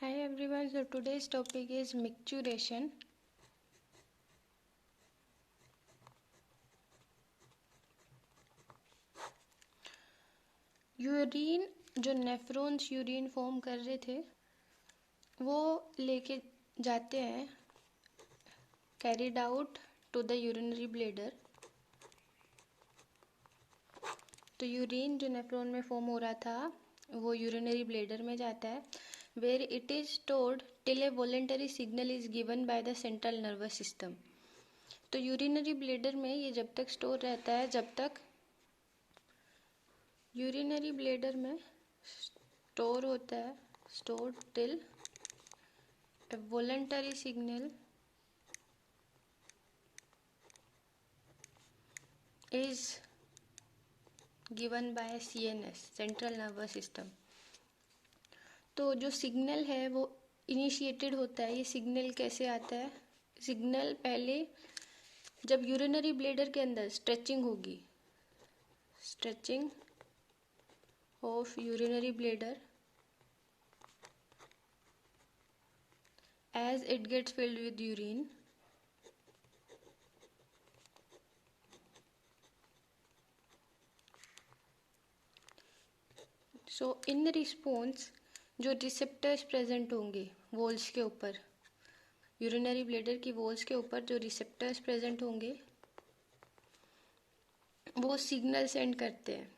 Hi everyone, so today's topic is micturition. Urine जो nephrons urine form कर रहे थे वो लेके जाते हैं carried out to the urinary bladder. तो यूरिन जो नेफ्रॉन में फॉर्म हो रहा था वो यूरिनरी ब्लैडर में जाता है where it is stored till a voluntary signal is given by the central nervous system. तो यूरिनरी ब्लैडर में ये जब तक स्टोर रहता है जब तक यूरिनरी ब्लैडर में स्टोर होता है store till a voluntary signal is given bye CNS central nervous system. तो जो सिग्नल है वो इनिशिएटेड होता है। ये सिग्नल कैसे आता है? सिग्नल पहले जब यूरिनरी ब्लैडर के अंदर स्ट्रेचिंग होगी, stretching of urinary bladder as it gets filled with urine, so in response जो रिसेप्टर्स प्रेजेंट होंगे वॉल्स के ऊपर, यूरिनरी ब्लैडर की वॉल्स के ऊपर जो रिसेप्टर्स प्रेजेंट होंगे वो सिग्नल सेंड करते हैं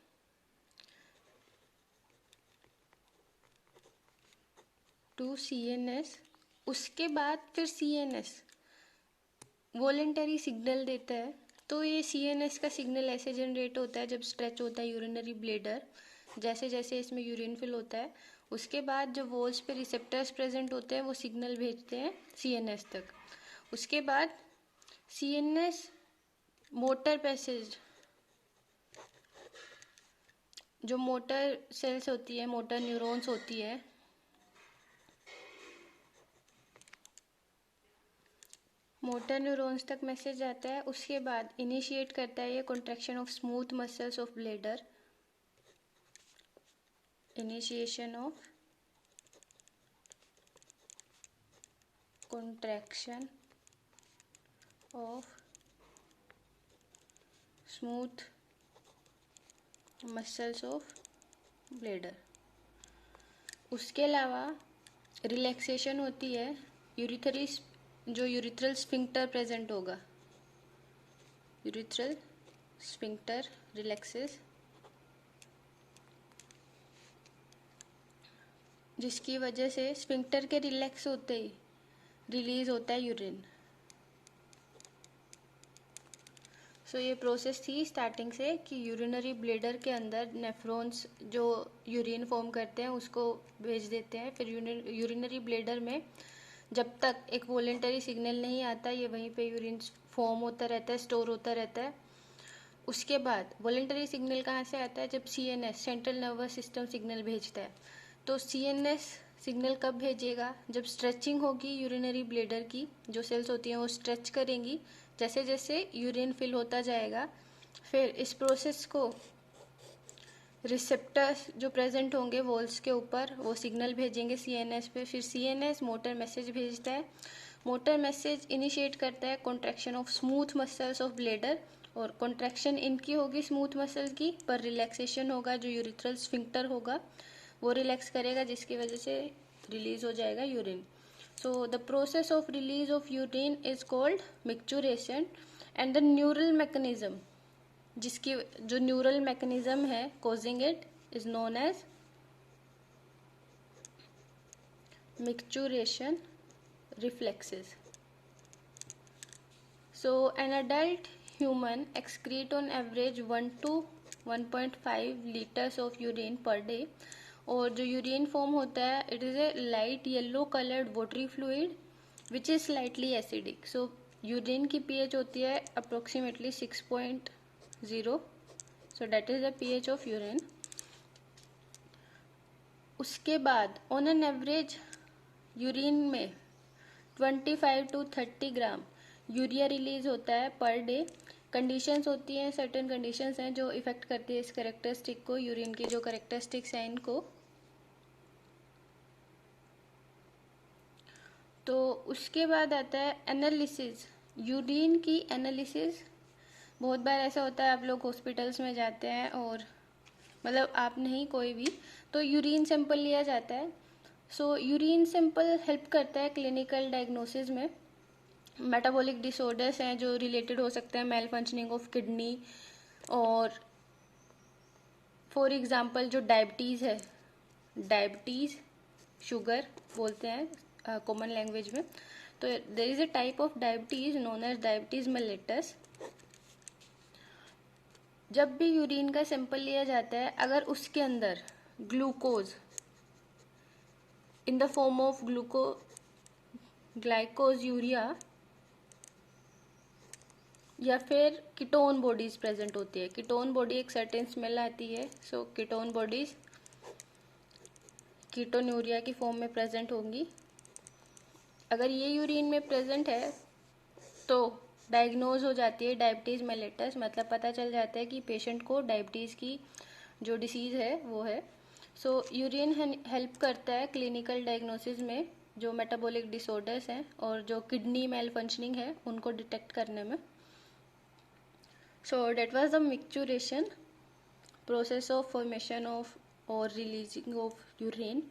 टू CNS। उसके बाद फिर CNS वॉलेंटरी सिग्नल देता है। तो ये CNS का सिग्नल ऐसे जनरेट होता है जब स्ट्रेच होता है यूरिनरी ब्लैडर, जैसे जैसे इसमें यूरिन फिल होता है उसके बाद जो वॉल्स पे रिसेप्टर्स प्रेजेंट होते हैं वो सिग्नल भेजते हैं CNS तक। उसके बाद CNS मोटर पैसेज, जो मोटर सेल्स होती है, मोटर न्यूरॉन्स होती है, मोटर न्यूरॉन्स तक मैसेज आता है। उसके बाद इनिशिएट करता है ये contraction of smooth muscles of bladder, initiation of contraction of smooth muscles of bladder। उसके अलावा रिलैक्सेशन होती है यूरिथरी, जो यूरिथ्रल स्फिंक्टर प्रेजेंट होगा, यूरिथ्रल स्फिंक्टर रिलैक्सेस, जिसकी वजह से स्फिंक्टर के रिलैक्स होते ही रिलीज होता है यूरिन। सो ये प्रोसेस थी स्टार्टिंग से कि यूरिनरी ब्लैडर के अंदर नेफ्रॉन्स जो यूरिन फॉर्म करते हैं उसको भेज देते हैं। फिर यूरिनरी ब्लैडर में जब तक एक वॉलेंटरी सिग्नल नहीं आता ये वहीं पे यूरिन फॉर्म होता रहता है, स्टोर होता रहता है। उसके बाद वॉलेंटरी सिग्नल कहाँ से आता है? जब CNS central nervous system signal भेजता है। तो CNS सिग्नल कब भेजेगा? जब स्ट्रेचिंग होगी यूरिनरी ब्लैडर की, जो सेल्स होती हैं वो स्ट्रेच करेंगी, जैसे जैसे यूरिन फिल होता जाएगा। फिर इस प्रोसेस को रिसेप्टर्स जो प्रेजेंट होंगे वॉल्स के ऊपर वो सिग्नल भेजेंगे CNS पे। फिर CNS मोटर मैसेज भेजता है, मोटर मैसेज इनिशिएट करता है contraction of smooth muscles of bladder, और कॉन्ट्रैक्शन इनकी होगी स्मूथ मसल की, पर रिलैक्सेशन होगा जो यूरिथ्रल स्फिंक्टर होगा वो रिलैक्स करेगा, जिसकी वजह से रिलीज हो जाएगा urine. So the process of release of urine is called micturition. And the neural mechanism, जिसकी जो न्यूरल मैकेनिज्म है causing it is known as micturition reflexes. So an adult human excrete on average 1 to 1.5 liters of urine per day। और जो urine form होता है it is a light yellow coloured watery fluid which is slightly acidic. So urine की pH होती है approximately 6.0। So that is the pH of urine. उसके बाद on an average urine में 25 to 30 ग्राम यूरिया रिलीज होता है per day. Conditions होती हैं, सर्टेन कंडीशंस हैं जो इफेक्ट करती है इस करेक्टरिस्टिक को, यूरिन की जो करेक्टरिस्टिक्स हैं इनको। तो उसके बाद आता है एनालिसिस, यूरिन की एनालिसिस। बहुत बार ऐसा होता है आप लोग हॉस्पिटल्स में जाते हैं और मतलब आप नहीं कोई भी, तो यूरिन सैंपल लिया जाता है। सो यूरिन सैंपल हेल्प करता है क्लिनिकल डायग्नोसिस में। मेटाबॉलिक डिसऑर्डर्स हैं जो रिलेटेड हो सकते हैं मेल फंक्शनिंग ऑफ किडनी, और फॉर एग्जांपल जो डायबिटीज़ है, डायबिटीज़ शुगर बोलते हैं कॉमन लैंग्वेज में। तो there is a type of diabetes known as diabetes mellitus. जब भी यूरिन का सैंपल लिया जाता है, अगर उसके अंदर glucose in the form of glycosuria या फिर कीटोन बॉडीज प्रेजेंट होती है, कीटोन बॉडी एक सर्टेन स्मेल आती है, सो कीटोन बॉडीज कीटोन्यूरिया की फॉर्म में प्रेजेंट होंगी। अगर ये यूरिन में प्रेजेंट है तो डायग्नोज हो जाती है डायबिटीज़ मेलिटस, मतलब पता चल जाता है कि पेशेंट को डायबिटीज़ की जो डिसीज़ है वो है। सो यूरिन हेल्प करता है क्लिनिकल डायग्नोसिस में जो मेटाबॉलिक डिसऑर्डर्स हैं और जो किडनी मेल फंक्शनिंग है उनको डिटेक्ट करने में। So that was the micturition process of formation of और releasing of urine।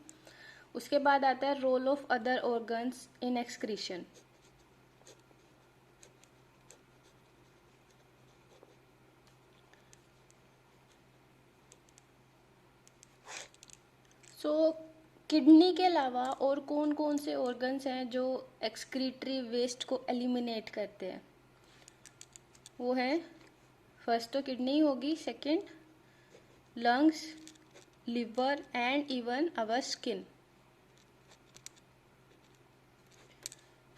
उसके बाद आता है role of other organs in excretion. So kidney के अलावा और कौन कौन से ऑर्गन्स हैं जो एक्सक्रीटरी वेस्ट को एलिमिनेट करते हैं? वो है, फर्स्ट तो किडनी होगी, second lungs, liver and even our skin.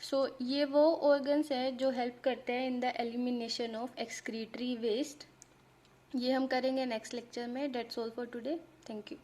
So ये वो ऑर्गन्स हैं जो हेल्प करते हैं in the elimination of excretory waste. ये हम करेंगे नेक्स्ट लेक्चर में। That's all for today, thank you.